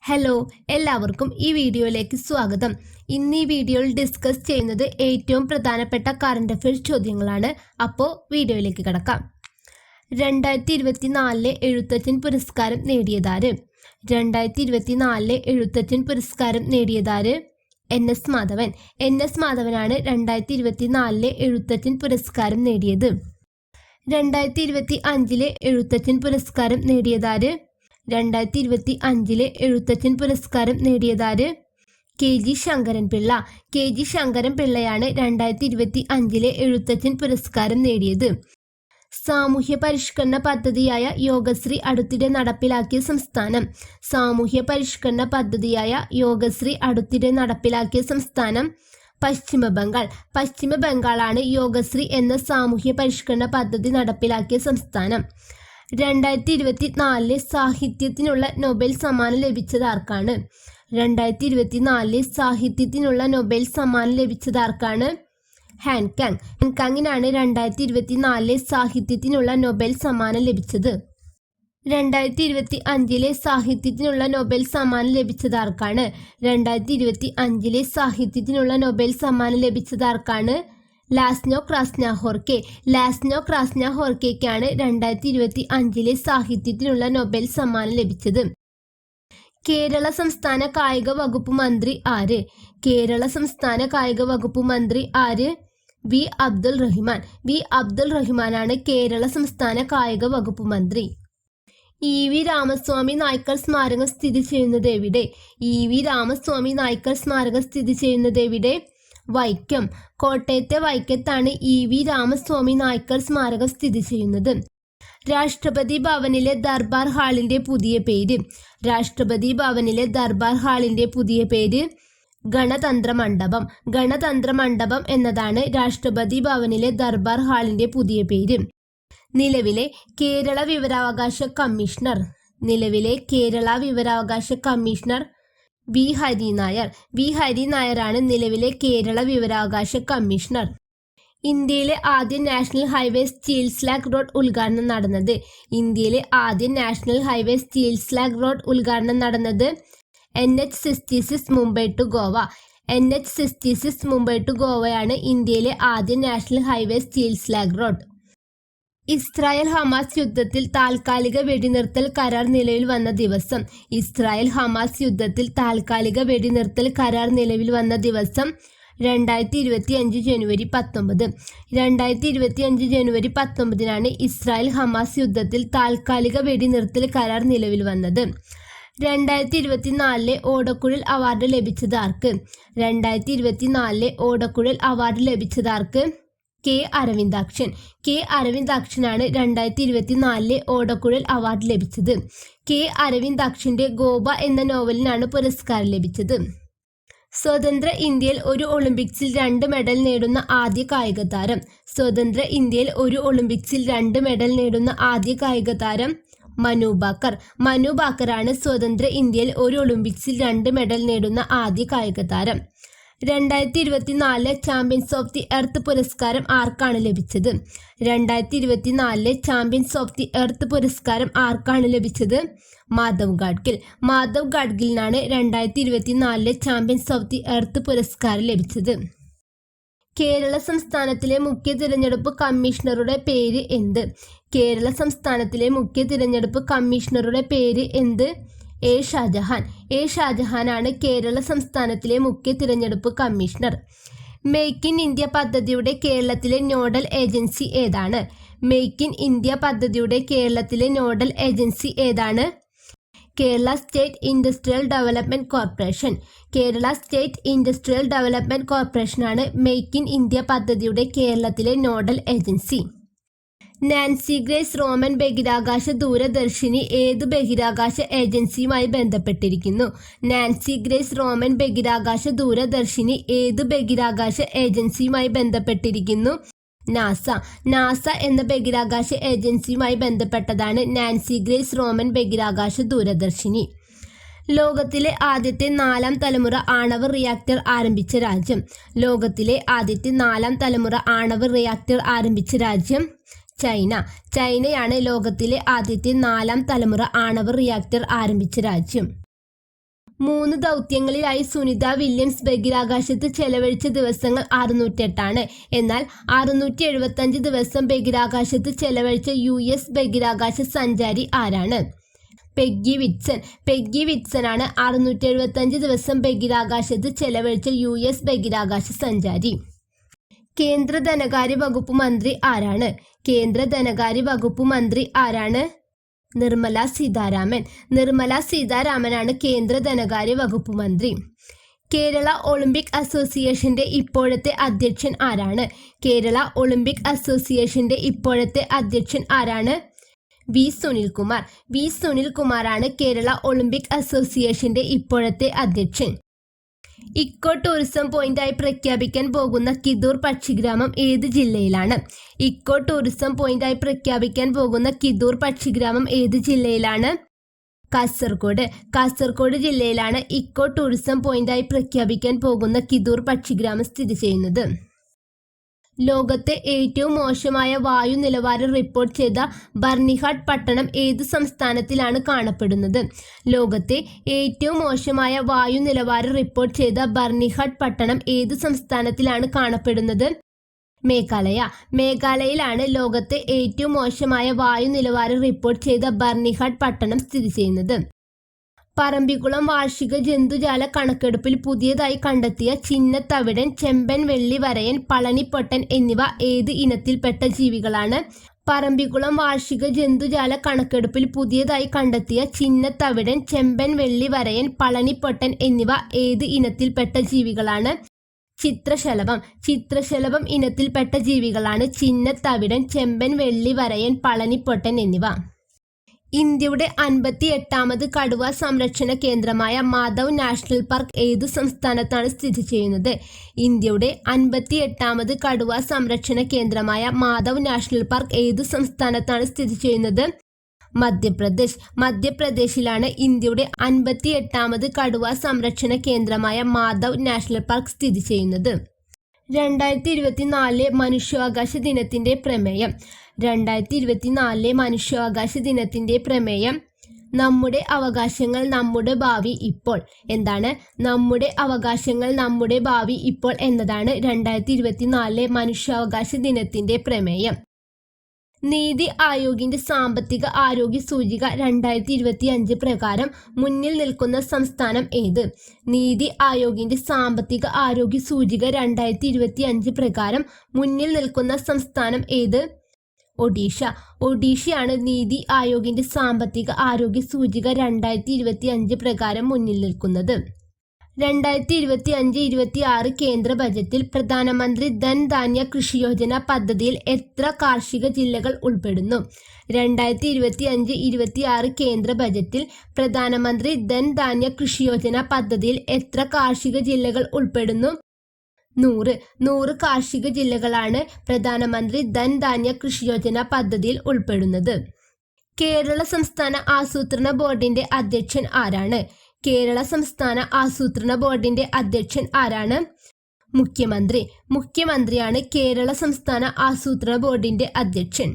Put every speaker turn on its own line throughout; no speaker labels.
Hello, എല്ലാവർക്കും ഈ വീഡിയോയിലേക്ക് സ്വാഗതം. ഇന്ന് ഈ വീഡിയോയിൽ ഡിസ്കസ് ചെയ്യുന്നത് ഏറ്റവും പ്രധാനപ്പെട്ട കറണ്ട് അഫയേഴ്സ് ചോദ്യങ്ങളാണ്. അപ്പോൾ വീഡിയോയിലേക്ക് കടക്കാം. 2024 എഴുത്തച്ഛൻ പുരസ്കാരം നേടിയതാര്? 2024 എഴുത്തച്ഛൻ പുരസ്കാരം നേടിയതാര്? NS മാധവൻ. NS മാധവനാണ് 2024 എഴുത്തച്ഛൻ പുരസ്കാരം നേടിയത്. 2025 എഴുത്തച്ഛൻ പുരസ്കാരം നേടിയതാര്? 2025 എഴുത്തച്ഛൻ പുരസ്കാരം നേടിയതാര്? KG ശങ്കരൻപിള്ള. KG ശങ്കരൻപിള്ളയാണ് 2025 എഴുത്തച്ഛൻ പുരസ്കാരം നേടിയത്. സാമൂഹ്യ പരിഷ്കരണ പദ്ധതിയായ യോഗശ്രീ അടുത്തിടെ നടപ്പിലാക്കിയ സംസ്ഥാനം. സാമൂഹ്യ പരിഷ്കരണ പദ്ധതിയായ യോഗശ്രീ അടുത്തിടെ നടപ്പിലാക്കിയ സംസ്ഥാനം പശ്ചിമ ബംഗാൾ. പശ്ചിമ ബംഗാളാണ് യോഗശ്രീ എന്ന സാമൂഹ്യ പരിഷ്കരണ പദ്ധതി നടപ്പിലാക്കിയ സംസ്ഥാനം. 2024 സാഹിത്യത്തിനുള്ള നൊബേൽ സമ്മാനം ലഭിച്ചത് ആർക്കാണ്? 2024 സാഹിത്യത്തിനുള്ള നൊബേൽ സമ്മാനം ലഭിച്ചത് ആർക്കാണ്? ഹാൻകാങ്. ഹാൻകാങ്ങിനാണ് 2024 സാഹിത്യത്തിനുള്ള നൊബേൽ സമ്മാനം ലഭിച്ചത്. 2025 സാഹിത്യത്തിനുള്ള നൊബേൽ സമ്മാനം ലഭിച്ചത് ആർക്കാണ്? 2025 സാഹിത്യത്തിനുള്ള നൊബേൽ സമ്മാനം ലഭിച്ചത് ആർക്കാണ്? ലാസ്നോ ക്രാസ്നാഹോർക്കെ. ലാസ്നോ ക്രാസ്നാഹോർക്കെക്കാണ് 2025 സാഹിത്യത്തിനുള്ള നൊബേൽ സമ്മാനം ലഭിച്ചത്. കേരള സംസ്ഥാന കായിക വകുപ്പ് മന്ത്രി ആര്? കേരള സംസ്ഥാന കായിക വകുപ്പ് മന്ത്രി ആര്? വി അബ്ദുൾ റഹ്മാൻ. വി അബ്ദുൾ റഹ്മാനാണ് കേരള സംസ്ഥാന കായിക വകുപ്പ് മന്ത്രി. EV രാമസ്വാമി നായ്ക്കർ സ്മാരകം സ്ഥിതി ചെയ്യുന്നത് എവിടെ? EV രാമസ്വാമി നായ്ക്കർ സ്മാരകം സ്ഥിതി ചെയ്യുന്നത് എവിടെ? വൈക്കം. കോട്ടയത്തെ വൈക്കത്താണ് EV രാമസ്വാമി നായ്ക്കർ സ്മാരകം സ്ഥിതി ചെയ്യുന്നത്. രാഷ്ട്രപതി ഭവനിലെ ദർബാർ ഹാളിന്റെ പുതിയ പേര്. രാഷ്ട്രപതി ഭവനിലെ ദർബാർ ഹാളിന്റെ പുതിയ പേര് ഗണതന്ത്ര മണ്ഡപം. ഗണതന്ത്ര മണ്ഡപം എന്നതാണ് രാഷ്ട്രപതി ഭവനിലെ ദർബാർ ഹാളിന്റെ പുതിയ പേര്. നിലവിലെ കേരള വിവരാവകാശ കമ്മീഷണർ. നിലവിലെ കേരള വിവരാവകാശ കമ്മീഷണർ വി ഹരിനായർ. വി ഹരിനായരാണ് നിലവിലെ കേരള വിവരാവകാശ കമ്മീഷണർ. ഇന്ത്യയിലെ ആദ്യ national highway steel slag road ഉദ്ഘാടനം നടന്നത്. ഇന്ത്യയിലെ ആദ്യ national highway steel slag road ഉദ്ഘാടനം നടന്നത് NH66 Mumbai to Goa. NH66 Mumbai to ഗോവയാണ് ഇന്ത്യയിലെ ആദ്യ national highway steel slag road. Israel Hamas യുദ്ധത്തിൽ താൽക്കാലിക വെടിനിർത്തൽ കരാർ നിലവിൽ വന്ന ദിവസം. ഇസ്രായേൽ ഹമാസ് യുദ്ധത്തിൽ താൽക്കാലിക വെടിനിർത്തൽ കരാർ നിലവിൽ വന്ന ദിവസം 2025 ജനുവരി 19. 2025 ജനുവരി 19 ഇസ്രായേൽ ഹമാസ് യുദ്ധത്തിൽ താൽക്കാലിക വെടിനിർത്തൽ കരാർ നിലവിൽ വന്നത്. 2024 ഓടക്കുഴൽ അവാർഡ് ലഭിച്ചത് ആർക്ക്? 2024 ഓടക്കുഴൽ അവാർഡ് ലഭിച്ചത് ആർക്ക്? K അരവിന്ദാക്ഷൻ. K അരവിന്ദാക്ഷനാണ് 2024 ഓടക്കുഴൽ അവാർഡ് ലഭിച്ചത്. K അരവിന്ദാക്ഷന്റെ ഗോപ എന്ന നോവലിനാണ് പുരസ്കാരം ലഭിച്ചത്. സ്വതന്ത്ര ഇന്ത്യയിൽ ഒരു ഒളിമ്പിക്സിൽ 2 മെഡൽ നേടുന്ന ആദ്യ കായിക താരം. സ്വതന്ത്ര ഇന്ത്യയിൽ ഒരു ഒളിമ്പിക്സിൽ 2 മെഡൽ നേടുന്ന ആദ്യ കായിക താരം മനു ഭാക്കർ. മനു ഭാക്കറാണ് സ്വതന്ത്ര ഇന്ത്യയിൽ ഒരു ഒളിമ്പിക്സിൽ 2 മെഡൽ നേടുന്ന ആദ്യ കായിക താരം. 2024 ചാമ്പ്യൻസ് ഓഫ് ദി എർത്ത് പുരസ്കാരം ആർക്കാണ് ലഭിച്ചത്? 2024 ചാമ്പ്യൻസ് ഓഫ് ദി എർത്ത് പുരസ്കാരം ആർക്കാണ് ലഭിച്ചത്? മാധവ് ഗാഡ്ഗിൽ. മാധവ് ഗാഡ്ഗിലിനാണ് 2024 ചാമ്പ്യൻസ് ഓഫ് ദി എർത്ത് പുരസ്കാരം ലഭിച്ചത്. കേരള സംസ്ഥാനത്തിലെ മുഖ്യ തിരഞ്ഞെടുപ്പ് കമ്മീഷണറുടെ പേര് എന്ത്? കേരള സംസ്ഥാനത്തിലെ മുഖ്യ തിരഞ്ഞെടുപ്പ് കമ്മീഷണറുടെ പേര് എന്ത്? A ഷാജഹാൻ. A ഷാജഹാനാണ് കേരള സംസ്ഥാനത്തിലെ മുഖ്യ തിരഞ്ഞെടുപ്പ് കമ്മീഷണർ. മേക്ക് ഇൻ ഇന്ത്യ പദ്ധതിയുടെ കേരളത്തിലെ നോഡൽ ഏജൻസി ഏതാണ്? മേക്ക് ഇൻ ഇന്ത്യ പദ്ധതിയുടെ കേരളത്തിലെ നോഡൽ ഏജൻസി ഏതാണ്? Kerala state industrial development corporation. Kerala state industrial development കോർപ്പറേഷനാണ് മേക്ക് ഇൻ ഇന്ത്യ പദ്ധതിയുടെ കേരളത്തിലെ nodal agency. Nancy Grace Roman ബഹിരാകാശ ദൂരദർശിനി ഏത് ബഹിരാകാശ ഏജൻസിയുമായി ബന്ധപ്പെട്ടിരിക്കുന്നു? നാൻസി ഗ്രേസ് റോമൻ ബഹിരാകാശ ദൂരദർശിനി ഏത് ബഹിരാകാശ ഏജൻസിയുമായി ബന്ധപ്പെട്ടിരിക്കുന്നു? നാസ. നാസ എന്ന ബഹിരാകാശ ഏജൻസിയുമായി ബന്ധപ്പെട്ടതാണ് നാൻസി ഗ്രേസ് റോമൻ ബഹിരാകാശ ദൂരദർശിനി. ലോകത്തിലെ ആദ്യത്തെ 4ാം തലമുറ ആണവ റിയാക്ടർ ആരംഭിച്ച രാജ്യം. ലോകത്തിലെ ആദ്യത്തെ 4ാം തലമുറ ആണവ റിയാക്ടർ ആരംഭിച്ച രാജ്യം ചൈന. ചൈനയാണ് ലോകത്തിലെ ആദ്യത്തെ 4ാം തലമുറ ആണവ റിയാക്ടർ ആരംഭിച്ച രാജ്യം. 3 ദൗത്യങ്ങളിലായി സുനിത വില്യംസ് ബഹിരാകാശത്ത് ചെലവഴിച്ച ദിവസങ്ങൾ 608 എന്നാൽ 675 ദിവസം ബഹിരാകാശത്ത് ചെലവഴിച്ച US ബഹിരാകാശ സഞ്ചാരി ആരാണ്? Peggy Whitson. പെഗ്ഗി വിറ്റ്സൺ ആണ് 675 ദിവസം ബഹിരാകാശത്ത് ചെലവഴിച്ച US ബഹിരാകാശ സഞ്ചാരി. കേന്ദ്ര ധനകാര്യ വകുപ്പ് മന്ത്രി ആരാണ്? കേന്ദ്ര ധനകാര്യ വകുപ്പ് മന്ത്രി ആരാണ്? നിർമ്മല സീതാരാമൻ. നിർമ്മല സീതാരാമനാണ് കേന്ദ്ര ധനകാര്യ വകുപ്പ് മന്ത്രി. കേരള ഒളിമ്പിക് അസോസിയേഷന്റെ ഇപ്പോഴത്തെ അധ്യക്ഷൻ ആരാണ്? കേരള ഒളിമ്പിക് അസോസിയേഷന്റെ ഇപ്പോഴത്തെ അധ്യക്ഷൻ ആരാണ്? വി സുനിൽകുമാർ. വി സുനിൽകുമാറാണ് കേരള ഒളിമ്പിക് അസോസിയേഷന്റെ ഇപ്പോഴത്തെ അധ്യക്ഷൻ. ഇക്കോ ടൂറിസം പോയിന്റായി പ്രഖ്യാപിക്കാൻ പോകുന്ന കിദൂർ പക്ഷിഗ്രാമം ഏത് ജില്ലയിലാണ്? ഇക്കോ ടൂറിസം പോയിന്റായി പ്രഖ്യാപിക്കാൻ പോകുന്ന കിദൂർ പക്ഷിഗ്രാമം ഏത് ജില്ലയിലാണ്? കാസർഗോഡ്. കാസർഗോഡ് ജില്ലയിലാണ് ഇക്കോ ടൂറിസം പോയിന്റായി പ്രഖ്യാപിക്കാൻ പോകുന്ന കിദൂർ പക്ഷിഗ്രാമം സ്ഥിതി ചെയ്യുന്നത്. ലോകത്തെ ഏറ്റവും മോശമായ വായു നിലവാരം റിപ്പോർട്ട് ചെയ്ത ബർണിഹാട്ട് പട്ടണം ഏത് സംസ്ഥാനത്തിലാണ് കാണപ്പെടുന്നത്? ലോകത്തെ ഏറ്റവും മോശമായ വായു നിലവാരം റിപ്പോർട്ട് ചെയ്ത ബർണിഹാട്ട് പട്ടണം ഏത് സംസ്ഥാനത്തിലാണ് കാണപ്പെടുന്നത്? മേഘാലയ. മേഘാലയയിലാണ് ലോകത്തെ ഏറ്റവും മോശമായ വായു നിലവാരം റിപ്പോർട്ട് ചെയ്ത ബർണിഹാട്ട് പട്ടണം സ്ഥിതി ചെയ്യുന്നത്. പറമ്പിക്കുളം വാർഷിക ജന്തുജാല കണക്കെടുപ്പിൽ പുതിയതായി കണ്ടെത്തിയ ചിന്നത്തവിടൻ, ചെമ്പൻ വെള്ളി വരയൻ, പളനിപ്പൊട്ടൻ എന്നിവ ഏത് ഇനത്തിൽപ്പെട്ട ജീവികളാണ്? പറമ്പിക്കുളം വാർഷിക ജന്തുജാല കണക്കെടുപ്പിൽ പുതിയതായി കണ്ടെത്തിയ ചിന്നത്തവിടൻ, ചെമ്പൻ വെള്ളി വരയൻ, പളനിപ്പൊട്ടൻ എന്നിവ ഏത് ഇനത്തിൽപ്പെട്ട ജീവികളാണ്? ചിത്രശലഭം. ചിത്രശലഭം ഇനത്തിൽപ്പെട്ട ജീവികളാണ് ചിന്നത്തവിടൻ, ചെമ്പൻ വെള്ളി വരയൻ, പളനിപ്പൊട്ടൻ എന്നിവ. ഇന്ത്യയുടെ 58ാമത് കടുവ സംരക്ഷണ കേന്ദ്രമായ മാധവ് നാഷണൽ പാർക്ക് ഏതു സംസ്ഥാനത്താണ് സ്ഥിതി ചെയ്യുന്നത്? ഇന്ത്യയുടെ 58ാമത് കടുവ സംരക്ഷണ കേന്ദ്രമായ മാധവ് നാഷണൽ പാർക്ക് ഏതു സംസ്ഥാനത്താണ് സ്ഥിതി ചെയ്യുന്നത്? മധ്യപ്രദേശ്. മധ്യപ്രദേശിലാണ് ഇന്ത്യയുടെ 58ാമത് കടുവ സംരക്ഷണ കേന്ദ്രമായ മാധവ് നാഷണൽ പാർക്ക് സ്ഥിതി ചെയ്യുന്നത്. 2024 മനുഷ്യാവകാശ ദിനത്തിന്റെ പ്രമേയം. 2024 മനുഷ്യാവകാശ ദിനത്തിന്റെ പ്രമേയം നമ്മുടെ അവകാശങ്ങൾ നമ്മുടെ ഭാവി ഇപ്പോൾ. എന്താണ്? നമ്മുടെ അവകാശങ്ങൾ നമ്മുടെ ഭാവി ഇപ്പോൾ എന്നതാണ് 2024 മനുഷ്യാവകാശ ദിനത്തിന്റെ പ്രമേയം. നീതി ആയോഗിന്റെ സാമ്പത്തിക ആരോഗ്യ സൂചിക 2025 പ്രകാരം മുന്നിൽ നിൽക്കുന്ന സംസ്ഥാനം ഏത്? നീതി ആയോഗിന്റെ സാമ്പത്തിക ആരോഗ്യ സൂചിക 2025 പ്രകാരം മുന്നിൽ നിൽക്കുന്ന സംസ്ഥാനം ഏത്? ഒഡീഷ. ഒഡീഷയാണ് നീതി ആയോഗിന്റെ സാമ്പത്തിക ആരോഗ്യ സൂചിക 2025 പ്രകാരം മുന്നിൽ നിൽക്കുന്നത്. 2025-26 കേന്ദ്ര ബജറ്റിൽ പ്രധാനമന്ത്രി ധൻധാന്യ കൃഷി യോജന പദ്ധതിയിൽ എത്ര കാർഷിക ജില്ലകൾ ഉൾപ്പെടുന്നു? 2025-26 കേന്ദ്ര ബജറ്റിൽ പ്രധാനമന്ത്രി ധൻധാന്യ കൃഷി യോജന പദ്ധതിയിൽ എത്ര കാർഷിക ജില്ലകൾ ഉൾപ്പെടുന്നു? 100 കാർഷിക ജില്ലകളാണ് പ്രധാനമന്ത്രി ധൻധാന്യ കൃഷി യോജന പദ്ധതിയിൽ ഉൾപ്പെടുന്നത്. കേരള സംസ്ഥാന ആസൂത്രണ ബോർഡിന്റെ അധ്യക്ഷൻ ആരാണ്? കേരള സംസ്ഥാന ആസൂത്രണ ബോർഡിന്റെ അധ്യക്ഷൻ ആരാണ്? മുഖ്യമന്ത്രി. മുഖ്യമന്ത്രിയാണ് കേരള സംസ്ഥാന ആസൂത്രണ ബോർഡിന്റെ അധ്യക്ഷൻ.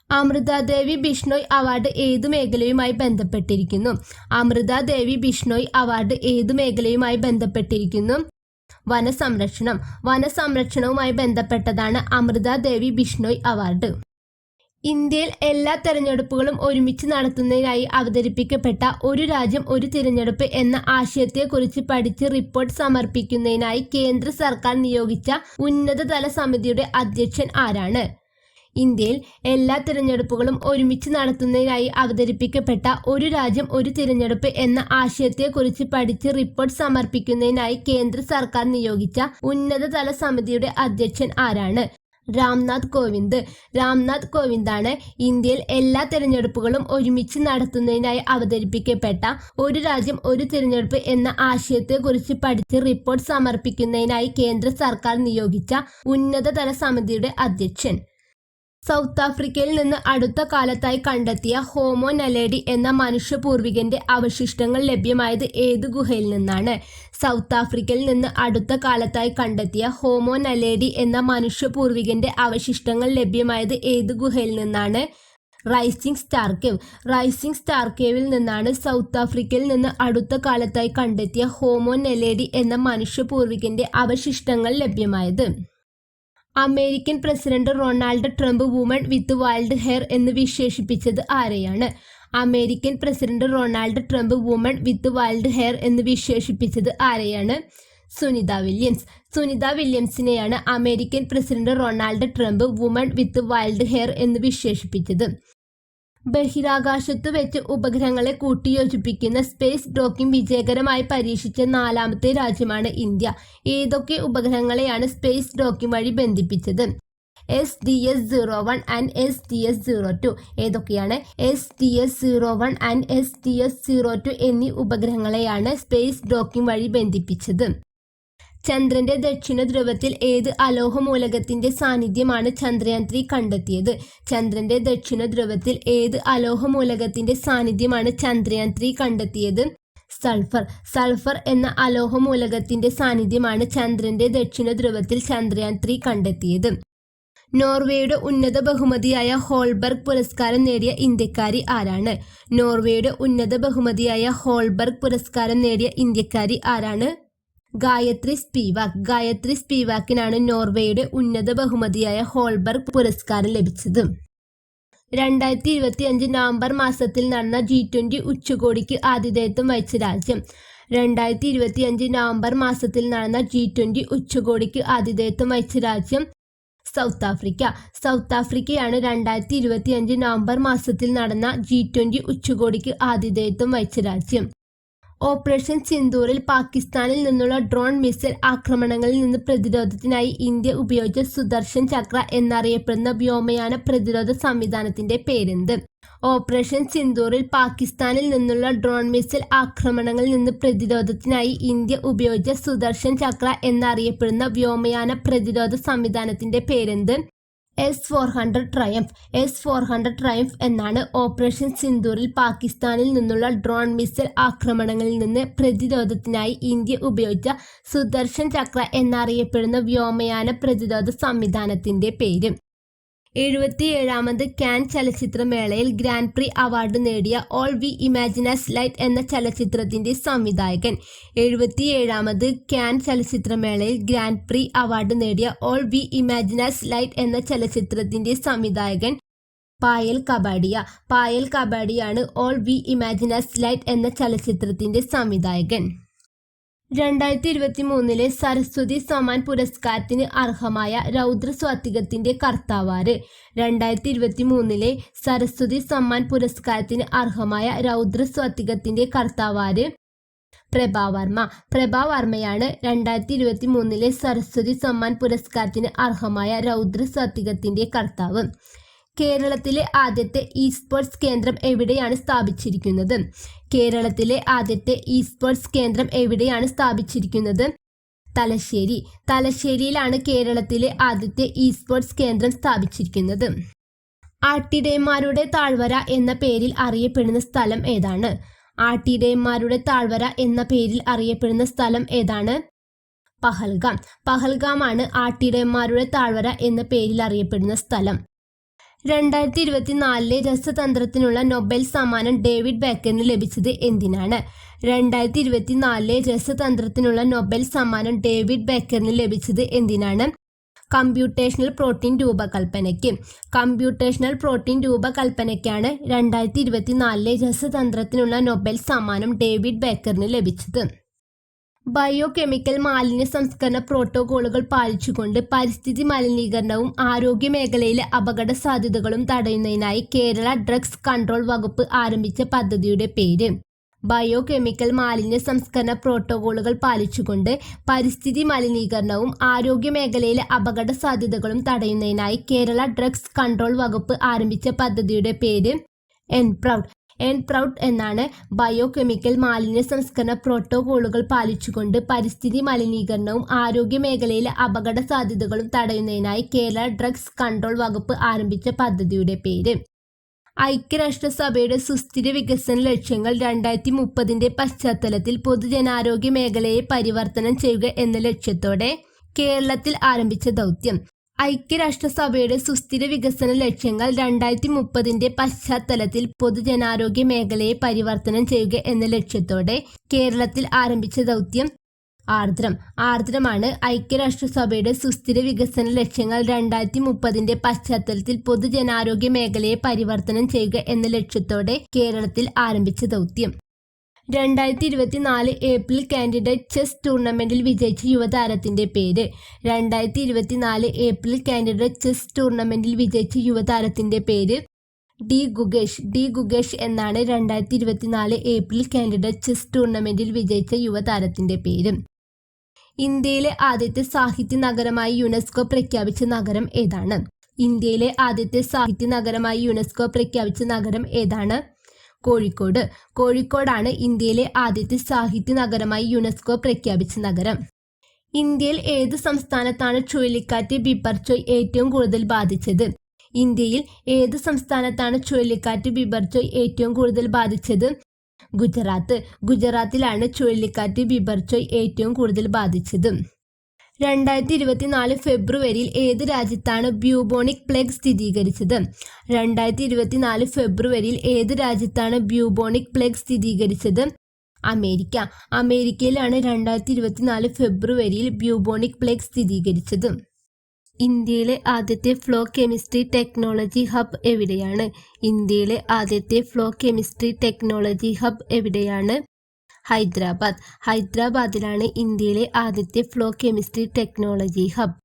അമൃതാദേവി ബിഷ്ണോയ് അവാർഡ് ഏതു മേഖലയുമായി ബന്ധപ്പെട്ടിരിക്കുന്നു? അമൃതാദേവി ബിഷ്ണോയ് അവാർഡ് ഏതു മേഖലയുമായി ബന്ധപ്പെട്ടിരിക്കുന്നു? വനസംരക്ഷണം. വനസംരക്ഷണവുമായി ബന്ധപ്പെട്ടതാണ് അമൃതാദേവി ബിഷ്ണോയ് അവാർഡ്. ഇന്ത്യയിൽ എല്ലാ തെരഞ്ഞെടുപ്പുകളും ഒരുമിച്ച് നടത്തുന്നതിനായി അവതരിപ്പിക്കപ്പെട്ട ഒരു രാജ്യം ഒരു തിരഞ്ഞെടുപ്പ് എന്ന ആശയത്തെക്കുറിച്ച് പഠിച്ച് റിപ്പോർട്ട് സമർപ്പിക്കുന്നതിനായി കേന്ദ്ര സർക്കാർ നിയോഗിച്ച ഉന്നതതല സമിതിയുടെ അധ്യക്ഷൻ ആരാണ്? ഇന്ത്യയിൽ എല്ലാ തിരഞ്ഞെടുപ്പുകളും ഒരുമിച്ച് നടത്തുന്നതിനായി അവതരിപ്പിക്കപ്പെട്ട ഒരു രാജ്യം ഒരു തിരഞ്ഞെടുപ്പ് എന്ന ആശയത്തെക്കുറിച്ച് പഠിച്ച് റിപ്പോർട്ട് സമർപ്പിക്കുന്നതിനായി കേന്ദ്ര സർക്കാർ നിയോഗിച്ച ഉന്നതതല സമിതിയുടെ അധ്യക്ഷൻ ആരാണ്? രാംനാഥ് കോവിന്ദ്. രാംനാഥ് കോവിന്ദാണ് ഇന്ത്യയിൽ എല്ലാ തിരഞ്ഞെടുപ്പുകളും ഒരുമിച്ച് നടത്തുന്നതിനായി അവതരിപ്പിക്കപ്പെട്ട ഒരു രാജ്യം ഒരു തിരഞ്ഞെടുപ്പ് എന്ന ആശയത്തെക്കുറിച്ച് പഠിച്ച് റിപ്പോർട്ട് സമർപ്പിക്കുന്നതിനായി കേന്ദ്ര സർക്കാർ നിയോഗിച്ച ഉന്നതതല സമിതിയുടെ അധ്യക്ഷൻ. സൗത്ത് ആഫ്രിക്കയിൽ നിന്ന് അടുത്ത കാലത്തായി കണ്ടെത്തിയ ഹോമോ നലേഡി എന്ന മനുഷ്യ പൂർവികന്റെ അവശിഷ്ടങ്ങൾ ലഭ്യമായത് ഏത് ഗുഹയിൽ നിന്നാണ്? സൗത്ത് ആഫ്രിക്കയിൽ നിന്ന് അടുത്ത കാലത്തായി കണ്ടെത്തിയ ഹോമോ നലേഡി എന്ന മനുഷ്യ പൂർവികന്റെ അവശിഷ്ടങ്ങൾ ലഭ്യമായത് ഏത് ഗുഹയിൽ നിന്നാണ്? Rising star cave. Rising star കേവിൽ നിന്നാണ് സൗത്ത് ആഫ്രിക്കയിൽ നിന്ന് അടുത്ത കാലത്തായി കണ്ടെത്തിയ ഹോമോ നെലേഡി എന്ന മനുഷ്യപൂർവികന്റെ അവശിഷ്ടങ്ങൾ ലഭ്യമായത്. American president Ronald Trump woman with wild hair എന്ന് വിശേഷിപ്പിച്ചത് ആരെയാണ്? American president Ronald Trump woman with wild hair എന്ന് വിശേഷിപ്പിച്ചത് ആരെയാണ്? സുനിത വില്യംസ്. സുനിത വില്യംസിനെയാണ് American president Ronald Trump woman with wild hair എന്ന് വിശേഷിപ്പിച്ചത്. ബഹിരാകാശത്തു വെച്ച് ഉപഗ്രഹങ്ങളെ കൂട്ടിയോജിപ്പിക്കുന്ന സ്പേസ് ഡോക്കിംഗ് വിജയകരമായി പരീക്ഷിച്ച 4ാമത്തെ രാജ്യമാണ് ഇന്ത്യ. ഏതൊക്കെ ഉപഗ്രഹങ്ങളെയാണ് സ്പേസ് ഡോക്കിംഗ് വഴി ബന്ധിപ്പിച്ചത്? SDS-01 and SDS-02. ഏതൊക്കെയാണ്? SDS-01 ആൻഡ് SDS-02 എന്നീ ഉപഗ്രഹങ്ങളെയാണ് സ്പേസ് ഡോക്കിംഗ് വഴി ബന്ധിപ്പിച്ചത്. ചന്ദ്രന്റെ ദക്ഷിണ ധ്രുവത്തിൽ ഏത് അലോഹ മൂലകത്തിന്റെ സാന്നിധ്യമാണ് ചന്ദ്രയാൻ 3 കണ്ടെത്തിയത്? ചന്ദ്രന്റെ ദക്ഷിണ ധ്രുവത്തിൽ ഏത് അലോഹ മൂലകത്തിന്റെ സാന്നിധ്യമാണ് ചന്ദ്രയാൻ 3 കണ്ടെത്തിയത്? സൾഫർ. സൾഫർ എന്ന അലോഹ മൂലകത്തിന്റെ സാന്നിധ്യമാണ് ചന്ദ്രന്റെ ദക്ഷിണ ധ്രുവത്തിൽ ചന്ദ്രയാൻ 3 കണ്ടെത്തിയത്. നോർവേയുടെ ഉന്നത ബഹുമതിയായ ഹോൾബർഗ് പുരസ്കാരം നേടിയ ഇന്ത്യക്കാരി ആരാണ്? നോർവേയുടെ ഉന്നത ബഹുമതിയായ ഹോൾബർഗ് പുരസ്കാരം നേടിയ ഇന്ത്യക്കാരി ആരാണ്? ഗായത്രി സ്പിവാക്. ഗായത്രി സ്പിവാക്കിനാണ് നോർവേയുടെ ഉന്നത ബഹുമതിയായ ഹോൾബർഗ് പുരസ്കാരം ലഭിച്ചത്. 2025 നവംബർ മാസത്തിൽ നടന്ന G20 ഉച്ചകോടിക്ക് ആതിഥേയത്വം വഹിച്ച രാജ്യം. 2025 നവംബർ മാസത്തിൽ നടന്ന G20 ഉച്ചകോടിക്ക് ആതിഥേയത്വം വഹിച്ച രാജ്യം സൗത്ത് ആഫ്രിക്ക. സൗത്ത് ആഫ്രിക്കയാണ് 2025 നവംബർ മാസത്തിൽ നടന്ന G20 ഉച്ചകോടിക്ക് ആതിഥേയത്വം വഹിച്ച രാജ്യം. ഓപ്പറേഷൻ സിന്ദൂറിൽ പാകിസ്ഥാനിൽ നിന്നുള്ള ഡ്രോൺ മിസൈൽ ആക്രമണങ്ങളിൽ നിന്ന് പ്രതിരോധത്തിനായി ഇന്ത്യ ഉപയോഗിച്ച സുദർശൻ ചക്ര എന്നറിയപ്പെടുന്ന വ്യോമയാന പ്രതിരോധ സംവിധാനത്തിന്റെ പേരെന്ത്? ഓപ്പറേഷൻ സിന്ദൂറിൽ പാകിസ്ഥാനിൽ നിന്നുള്ള ഡ്രോൺ മിസൈൽ ആക്രമണങ്ങളിൽ നിന്ന് പ്രതിരോധത്തിനായി ഇന്ത്യ ഉപയോഗിച്ച സുദർശൻ ചക്ര എന്നറിയപ്പെടുന്ന വ്യോമയാന പ്രതിരോധ സംവിധാനത്തിന്റെ പേരെന്ത്? S-400 triumph. S-400 ട്രയംഫ് എന്നാണ് ഓപ്പറേഷൻ സിന്ദൂറിൽ പാകിസ്ഥാനിൽ നിന്നുള്ള ഡ്രോൺ മിസൈൽ ആക്രമണങ്ങളിൽ നിന്ന് പ്രതിരോധത്തിനായി ഇന്ത്യ ഉപയോഗിച്ച സുദർശൻ ചക്ര എന്നറിയപ്പെടുന്ന വ്യോമയാന പ്രതിരോധ സംവിധാനത്തിന്റെ പേര്. 77ാമത് കാൻ ചലച്ചിത്രമേളയിൽ ഗ്രാൻഡ് പ്രി അവാർഡ് നേടിയ ഓൾ വി ഇമാജിനസ് ലൈറ്റ് എന്ന ചലച്ചിത്രത്തിന്റെ സംവിധായകൻ. 77ാമത് കാൻ ചലച്ചിത്രമേളയിൽ ഗ്രാൻഡ് പ്രി അവാർഡ് നേടിയ ഓൾ വി ഇമാജിനസ് ലൈറ്റ് എന്ന ചലച്ചിത്രത്തിന്റെ സംവിധായകൻ പായൽ കപാഡിയ. പായൽ കപാഡിയാണ് ഓൾ വി ഇമാജിനസ് ലൈറ്റ് എന്ന ചലച്ചിത്രത്തിന്റെ സംവിധായകൻ. 2023 സരസ്വതി സമ്മാൻ പുരസ്കാരത്തിന് അർഹമായ രൗദ്രസ്വാത്തികത്തിന്റെ കർത്താവാര്? 2023 സരസ്വതി സമ്മാൻ പുരസ്കാരത്തിന് അർഹമായ രൗദ്രസ്വാത്തികത്തിന്റെ കർത്താവാര്? പ്രഭാവർമ്മ. പ്രഭാവർമ്മയാണ് 2023 സരസ്വതി സമ്മാൻ പുരസ്കാരത്തിന് അർഹമായ രൗദ്രസ്വാത്തികത്തിന്റെ കർത്താവ്. കേരളത്തിലെ ആദ്യത്തെ ഇ-സ്പോർട്സ് കേന്ദ്രം എവിടെയാണ് സ്ഥാപിച്ചിരിക്കുന്നത്? കേരളത്തിലെ ആദ്യത്തെ ഇ-സ്പോർട്സ് കേന്ദ്രം എവിടെയാണ് സ്ഥാപിച്ചിരിക്കുന്നത്? തലശ്ശേരി. തലശ്ശേരിയിലാണ് കേരളത്തിലെ ആദ്യത്തെ ഇ-സ്പോർട്സ് കേന്ദ്രം സ്ഥാപിച്ചിരിക്കുന്നത്. ആട്ടിടയന്മാരുടെ താഴ്വര എന്ന പേരിൽ അറിയപ്പെടുന്ന സ്ഥലം ഏതാണ്? ആട്ടിടയന്മാരുടെ താഴ്വര എന്ന പേരിൽ അറിയപ്പെടുന്ന സ്ഥലം ഏതാണ്? പഹൽഗാം. പഹൽഗാമാണ് ആട്ടിടയന്മാരുടെ താഴ്വര എന്ന പേരിൽ അറിയപ്പെടുന്ന സ്ഥലം. 2024 രസതന്ത്രത്തിനുള്ള നൊബേൽ സമ്മാനം ഡേവിഡ് ബേക്കറിന് ലഭിച്ചത് എന്തിനാണ്? 2024 രസതന്ത്രത്തിനുള്ള നൊബേൽ സമ്മാനം ഡേവിഡ് ബേക്കറിന് ലഭിച്ചത് എന്തിനാണ്? കമ്പ്യൂട്ടേഷണൽ പ്രോട്ടീൻ രൂപകൽപ്പനയ്ക്ക്. കമ്പ്യൂട്ടേഷണൽ പ്രോട്ടീൻ രൂപകൽപ്പനയ്ക്കാണ് 2024 രസതന്ത്രത്തിനുള്ള നൊബേൽ സമ്മാനം ഡേവിഡ് ബേക്കറിന് ലഭിച്ചത്. ബയോ കെമിക്കൽ മാലിന്യ സംസ്കരണ പ്രോട്ടോകോളുകൾ പാലിച്ചുകൊണ്ട് പരിസ്ഥിതി മലിനീകരണവും ആരോഗ്യ മേഖലയിലെ അപകട സാധ്യതകളും തടയുന്നതിനായി കേരള ഡ്രഗ്സ് കൺട്രോൾ വകുപ്പ് ആരംഭിച്ച പദ്ധതിയുടെ പേര്? ബയോ കെമിക്കൽ മാലിന്യ സംസ്കരണ പ്രോട്ടോകോളുകൾ പാലിച്ചുകൊണ്ട് പരിസ്ഥിതി മലിനീകരണവും ആരോഗ്യ മേഖലയിലെ അപകട സാധ്യതകളും തടയുന്നതിനായി കേരള ഡ്രഗ്സ് കൺട്രോൾ വകുപ്പ് ആരംഭിച്ച പദ്ധതിയുടെ പേര്? എൻപ്രൗഡ്. എൻപ്രൗഡ് എന്നാണ് ബയോ കെമിക്കൽ മാലിന്യ സംസ്കരണ പ്രോട്ടോകോളുകൾ പാലിച്ചുകൊണ്ട് പരിസ്ഥിതി മലിനീകരണവും ആരോഗ്യ മേഖലയിലെ അപകട സാധ്യതകളും തടയുന്നതിനായി കേരള ഡ്രഗ്സ് കൺട്രോൾ വകുപ്പ് ആരംഭിച്ച പദ്ധതിയുടെ പേര്. ഐക്യരാഷ്ട്രസഭയുടെ സുസ്ഥിര വികസന ലക്ഷ്യങ്ങൾ 2030 പശ്ചാത്തലത്തിൽ പൊതുജനാരോഗ്യ മേഖലയെ പരിവർത്തനം ചെയ്യുക എന്ന ലക്ഷ്യത്തോടെ കേരളത്തിൽ ആരംഭിച്ച ദൗത്യം. ഐക്യരാഷ്ട്രസഭയുടെ സുസ്ഥിര വികസന ലക്ഷ്യങ്ങൾ 2030 പശ്ചാത്തലത്തിൽ പൊതുജനാരോഗ്യ മേഖലയെ പരിവർത്തനം ചെയ്യുക എന്ന ലക്ഷ്യത്തോടെ കേരളത്തിൽ ആരംഭിച്ച ദൗത്യം ആർദ്രമാണ് ഐക്യരാഷ്ട്രസഭയുടെ സുസ്ഥിര വികസന ലക്ഷ്യങ്ങൾ 2030 പശ്ചാത്തലത്തിൽ പൊതുജനാരോഗ്യ മേഖലയെ പരിവർത്തനം ചെയ്യുക എന്ന ലക്ഷ്യത്തോടെ കേരളത്തിൽ ആരംഭിച്ച ദൗത്യം. 2024 ഏപ്രിൽ കാൻഡിഡേറ്റ് ചെസ് ടൂർണമെന്റിൽ വിജയിച്ച യുവതാരത്തിന്റെ പേര്. 2024 ഏപ്രിൽ കാൻഡിഡേറ്റ് ചെസ് ടൂർണമെന്റിൽ വിജയിച്ച യുവതാരത്തിന്റെ പേര് ഡി ഗുഗേഷ് എന്നാണ് 2024 ഏപ്രിൽ കാൻഡിഡേറ്റ് ചെസ് ടൂർണമെന്റിൽ വിജയിച്ച യുവതാരത്തിന്റെ പേര്. ഇന്ത്യയിലെ ആദ്യത്തെ സാഹിത്യ നഗരമായി യുനെസ്കോ പ്രഖ്യാപിച്ച നഗരം ഏതാണ്? ഇന്ത്യയിലെ ആദ്യത്തെ സാഹിത്യ നഗരമായി യുനെസ്കോ പ്രഖ്യാപിച്ച നഗരം ഏതാണ്? കോഴിക്കോടാണ് ഇന്ത്യയിലെ ആദ്യത്തെ സാഹിത്യ നഗരമായി യുനെസ്കോ പ്രഖ്യാപിച്ച നഗരം. ഇന്ത്യയിൽ ഏത് സംസ്ഥാനത്താണ് ചുഴലിക്കാറ്റ് ബിപർജോയ് ഏറ്റവും കൂടുതൽ ബാധിച്ചത്? ഇന്ത്യയിൽ ഏത് സംസ്ഥാനത്താണ് ചുഴലിക്കാറ്റ് ബിപർജോയ് ഏറ്റവും കൂടുതൽ ബാധിച്ചത്? ഗുജറാത്തിലാണ് ചുഴലിക്കാറ്റ് ബിപർജോയ് ഏറ്റവും കൂടുതൽ ബാധിച്ചത്. 2024 ഫെബ്രുവരിയിൽ ഏത് രാജ്യത്താണ് ബ്യൂബോണിക് പ്ലേഗ് സ്ഥിരീകരിച്ചത്? 2024 ഫെബ്രുവരിയിൽ ഏത് രാജ്യത്താണ് ബ്യൂബോണിക് പ്ലേഗ് സ്ഥിരീകരിച്ചത്? അമേരിക്കയിലാണ് 2024 ഫെബ്രുവരിയിൽ ബ്യൂബോണിക് പ്ലേഗ് സ്ഥിരീകരിച്ചത്. ഇന്ത്യയിലെ ആദ്യത്തെ ഫ്ലോ കെമിസ്ട്രി ടെക്നോളജി ഹബ് എവിടെയാണ്? ഇന്ത്യയിലെ ആദ്യത്തെ ഫ്ലോ കെമിസ്ട്രി ടെക്നോളജി ഹബ് എവിടെയാണ്? ഹൈദരാബാദിലാണ് ഇന്ത്യയിലെ ആദ്യത്തെ ഫ്ലോ കെമിസ്ട്രി ടെക്നോളജി ഹബ്.